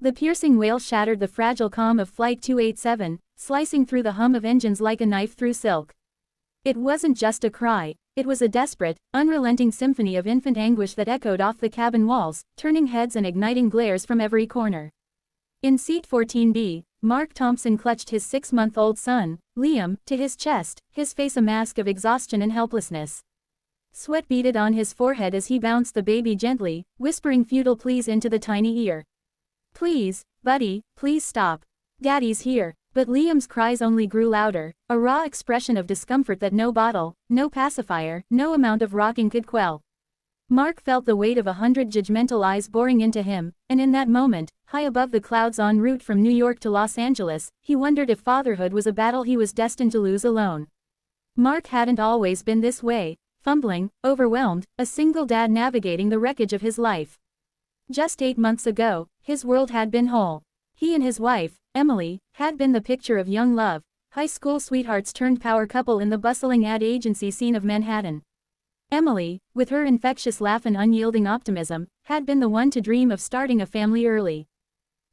The piercing wail shattered the fragile calm of Flight 287, slicing through the hum of engines like a knife through silk. It wasn't just a cry, it was a desperate, unrelenting symphony of infant anguish that echoed off the cabin walls, turning heads and igniting glares from every corner. In seat 14B, Mark Thompson clutched his 6-month-old son, Liam, to his chest, his face a mask of exhaustion and helplessness. Sweat beaded on his forehead as he bounced the baby gently, whispering futile pleas into the tiny ear. "Please, buddy, please stop. Daddy's here." But Liam's cries only grew louder, a raw expression of discomfort that no bottle, no pacifier, no amount of rocking could quell. Mark felt the weight of 100 judgmental eyes boring into him, and in that moment, high above the clouds en route from New York to Los Angeles, he wondered if fatherhood was a battle he was destined to lose alone. Mark hadn't always been this way, fumbling, overwhelmed, a single dad navigating the wreckage of his life. Just 8 months ago, his world had been whole. He and his wife, Emily, had been the picture of young love, high school sweethearts turned power couple in the bustling ad agency scene of Manhattan. Emily, with her infectious laugh and unyielding optimism, had been the one to dream of starting a family early.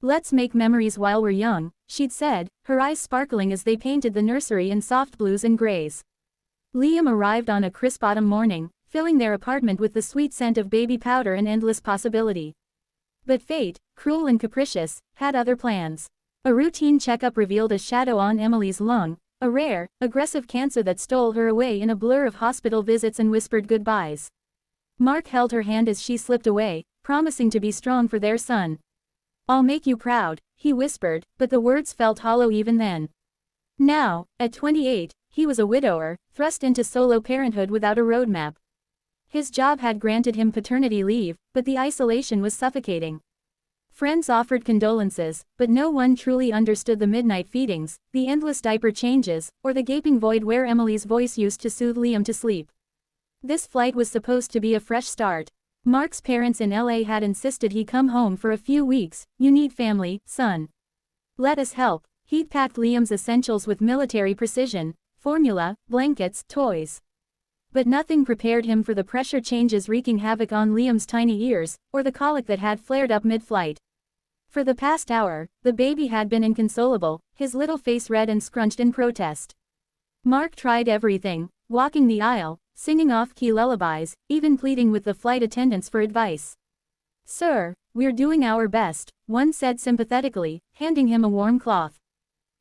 "Let's make memories while we're young," she'd said, her eyes sparkling as they painted the nursery in soft blues and grays. Liam arrived on a crisp autumn morning, filling their apartment with the sweet scent of baby powder and endless possibility. But fate, cruel and capricious, had other plans. A routine checkup revealed a shadow on Emily's lung, a rare, aggressive cancer that stole her away in a blur of hospital visits and whispered goodbyes. Mark held her hand as she slipped away, promising to be strong for their son. "I'll make you proud," he whispered, but the words felt hollow even then. Now, at 28, he was a widower, thrust into solo parenthood without a roadmap. His job had granted him paternity leave, but the isolation was suffocating. Friends offered condolences, but no one truly understood the midnight feedings, the endless diaper changes, or the gaping void where Emily's voice used to soothe Liam to sleep. This flight was supposed to be a fresh start. Mark's parents in LA had insisted he come home for a few weeks. "You need family, son. Let us help." He'd packed Liam's essentials with military precision: formula, blankets, toys. But nothing prepared him for the pressure changes wreaking havoc on Liam's tiny ears, or the colic that had flared up mid-flight. For the past hour, the baby had been inconsolable, his little face red and scrunched in protest. Mark tried everything, walking the aisle, singing off-key lullabies, even pleading with the flight attendants for advice. "Sir, we're doing our best," one said sympathetically, handing him a warm cloth.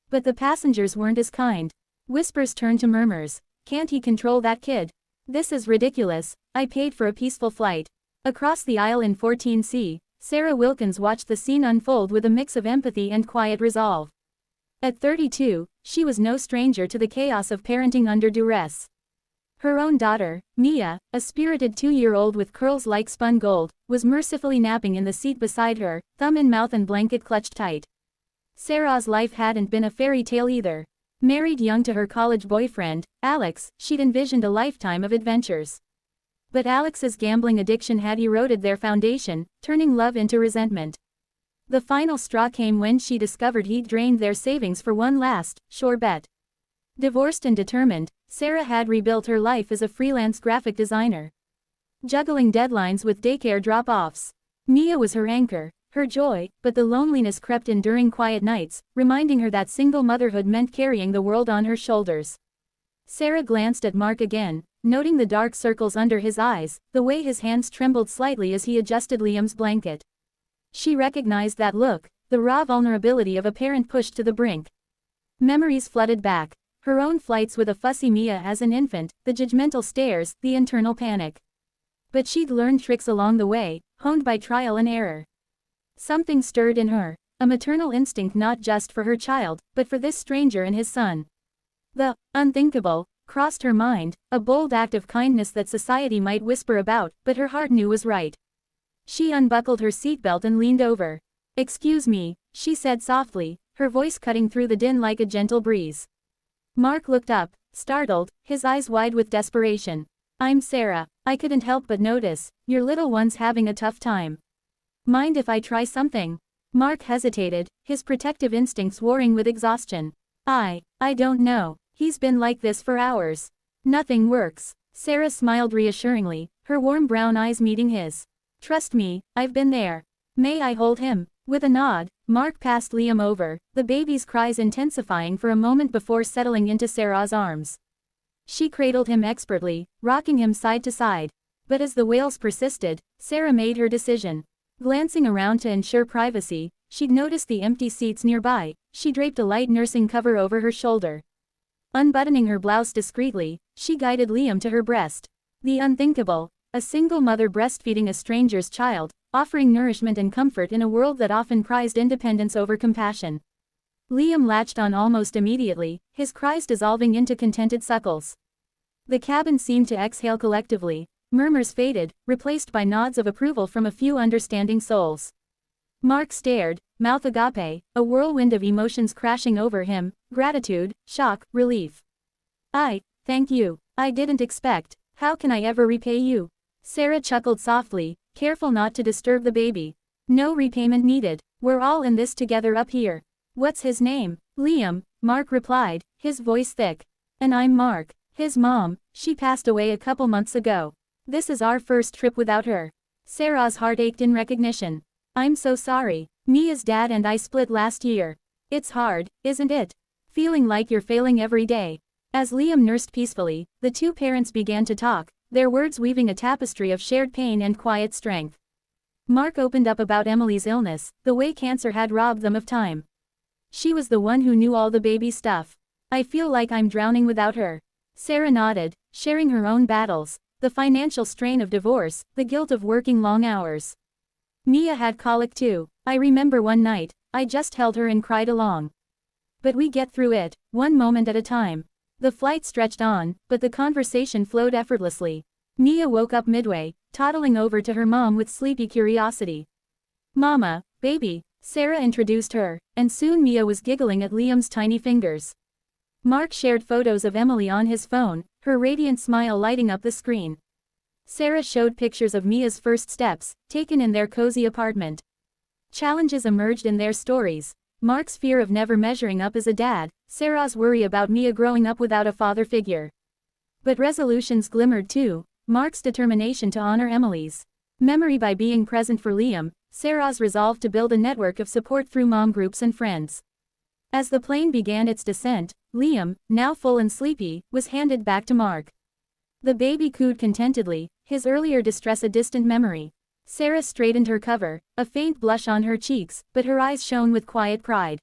But the passengers weren't as kind. Whispers turned to murmurs. "Can't he control that kid? This is ridiculous. I paid for a peaceful flight." Across the aisle in 14C, Sarah Wilkins watched the scene unfold with a mix of empathy and quiet resolve. At 32, she was no stranger to the chaos of parenting under duress. Her own daughter, Mia, a spirited 2-year-old with curls like spun gold, was mercifully napping in the seat beside her, thumb in mouth and blanket clutched tight. Sarah's life hadn't been a fairy tale either. Married young to her college boyfriend, Alex, she'd envisioned a lifetime of adventures. But Alex's gambling addiction had eroded their foundation, turning love into resentment. The final straw came when she discovered he'd drained their savings for one last, sure bet. Divorced and determined, Sarah had rebuilt her life as a freelance graphic designer. Juggling deadlines with daycare drop-offs. Mia was her anchor, her joy, but the loneliness crept in during quiet nights, reminding her that single motherhood meant carrying the world on her shoulders. Sarah glanced at Mark again, noting the dark circles under his eyes, the way his hands trembled slightly as he adjusted Liam's blanket. She recognized that look, the raw vulnerability of a parent pushed to the brink. Memories flooded back. Her own flights with a fussy Mia as an infant, the judgmental stares, the internal panic. But she'd learned tricks along the way, honed by trial and error. Something stirred in her, a maternal instinct not just for her child, but for this stranger and his son. The unthinkable crossed her mind, a bold act of kindness that society might whisper about, but her heart knew was right. She unbuckled her seatbelt and leaned over. "Excuse me," she said softly, her voice cutting through the din like a gentle breeze. Mark looked up, startled, his eyes wide with desperation. "I'm Sarah. I couldn't help but notice, your little one's having a tough time. Mind if I try something?" Mark hesitated, his protective instincts warring with exhaustion. I don't know. He's been like this for hours. Nothing works." Sarah smiled reassuringly, her warm brown eyes meeting his. "Trust me, I've been there. May I hold him?" With a nod, Mark passed Liam over, the baby's cries intensifying for a moment before settling into Sarah's arms. She cradled him expertly, rocking him side to side. But as the wails persisted, Sarah made her decision. Glancing around to ensure privacy, she'd noticed the empty seats nearby. She draped a light nursing cover over her shoulder. Unbuttoning her blouse discreetly, she guided Liam to her breast. The unthinkable, a single mother breastfeeding a stranger's child, offering nourishment and comfort in a world that often prized independence over compassion. Liam latched on almost immediately, his cries dissolving into contented suckles. The cabin seemed to exhale collectively. Murmurs faded, replaced by nods of approval from a few understanding souls. Mark stared, mouth agape, a whirlwind of emotions crashing over him: gratitude, shock, relief. Thank you. I didn't expect. How can I ever repay you? Sarah chuckled softly, careful not to disturb the baby. No repayment needed. We're all in this together up here. What's his name? Liam, Mark replied, his voice thick. And I'm Mark, his mom. She passed away a couple months ago. This is our first trip without her. Sarah's heart ached in recognition. I'm so sorry. Mia's dad and I split last year. It's hard, isn't it? Feeling like you're failing every day. As Liam nursed peacefully, the two parents began to talk, their words weaving a tapestry of shared pain and quiet strength. Mark opened up about Emily's illness, the way cancer had robbed them of time. She was the one who knew all the baby stuff. I feel like I'm drowning without her. Sarah nodded, sharing her own battles, the financial strain of divorce, the guilt of working long hours. Mia had colic too. I remember one night, I just held her and cried along. But we get through it, one moment at a time. The flight stretched on, but the conversation flowed effortlessly. Mia woke up midway, toddling over to her mom with sleepy curiosity. Mama, baby, Sarah introduced her, and soon Mia was giggling at Liam's tiny fingers. Mark shared photos of Emily on his phone, her radiant smile lighting up the screen. Sarah showed pictures of Mia's first steps, taken in their cozy apartment. Challenges emerged in their stories. Mark's fear of never measuring up as a dad, Sarah's worry about Mia growing up without a father figure. But resolutions glimmered too, Mark's determination to honor Emily's memory by being present for Liam, Sarah's resolve to build a network of support through mom groups and friends. As the plane began its descent, Liam, now full and sleepy, was handed back to Mark. The baby cooed contentedly, his earlier distress a distant memory. Sarah straightened her cover, a faint blush on her cheeks, but her eyes shone with quiet pride.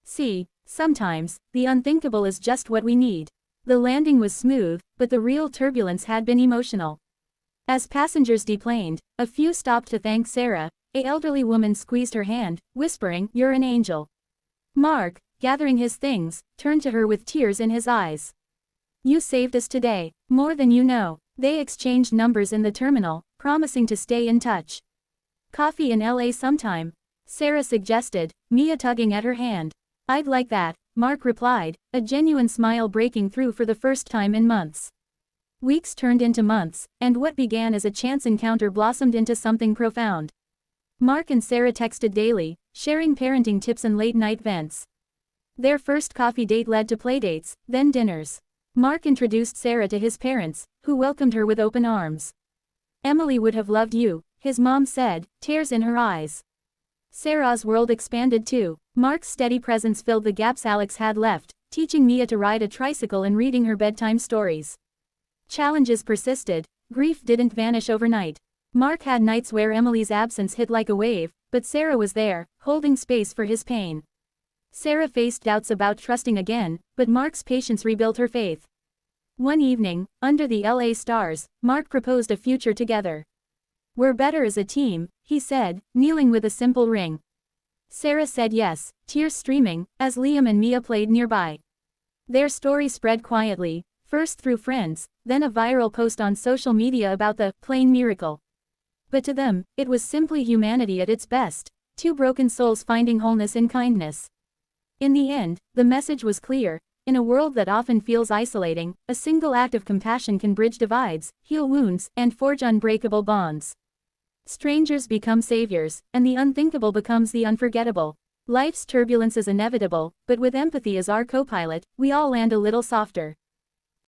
See, sometimes, the unthinkable is just what we need. The landing was smooth, but the real turbulence had been emotional. As passengers deplaned, a few stopped to thank Sarah. An elderly woman squeezed her hand, whispering, "You're an angel." Mark, gathering his things, turned to her with tears in his eyes. "You saved us today, more than you know." They exchanged numbers in the terminal, promising to stay in touch. "Coffee in LA sometime," Sarah suggested, Mia tugging at her hand. "I'd like that," Mark replied, a genuine smile breaking through for the first time in months. Weeks turned into months, and what began as a chance encounter blossomed into something profound. Mark and Sarah texted daily, sharing parenting tips and late-night vents. Their first coffee date led to playdates, then dinners. Mark introduced Sarah to his parents, who welcomed her with open arms. "Emily would have loved you," his mom said, tears in her eyes. Sarah's world expanded too. Mark's steady presence filled the gaps Alex had left, teaching Mia to ride a tricycle and reading her bedtime stories. Challenges persisted, grief didn't vanish overnight. Mark had nights where Emily's absence hit like a wave, but Sarah was there, holding space for his pain. Sarah faced doubts about trusting again, but Mark's patience rebuilt her faith. One evening, under the LA stars, Mark proposed a future together. "We're better as a team," he said, kneeling with a simple ring. Sarah said yes, tears streaming, as Liam and Mia played nearby. Their story spread quietly, first through friends, then a viral post on social media about the plain miracle. But to them, it was simply humanity at its best, two broken souls finding wholeness in kindness. In the end, the message was clear. In a world that often feels isolating, a single act of compassion can bridge divides, heal wounds, and forge unbreakable bonds. Strangers become saviors, and the unthinkable becomes the unforgettable. Life's turbulence is inevitable, but with empathy as our co-pilot, we all land a little softer.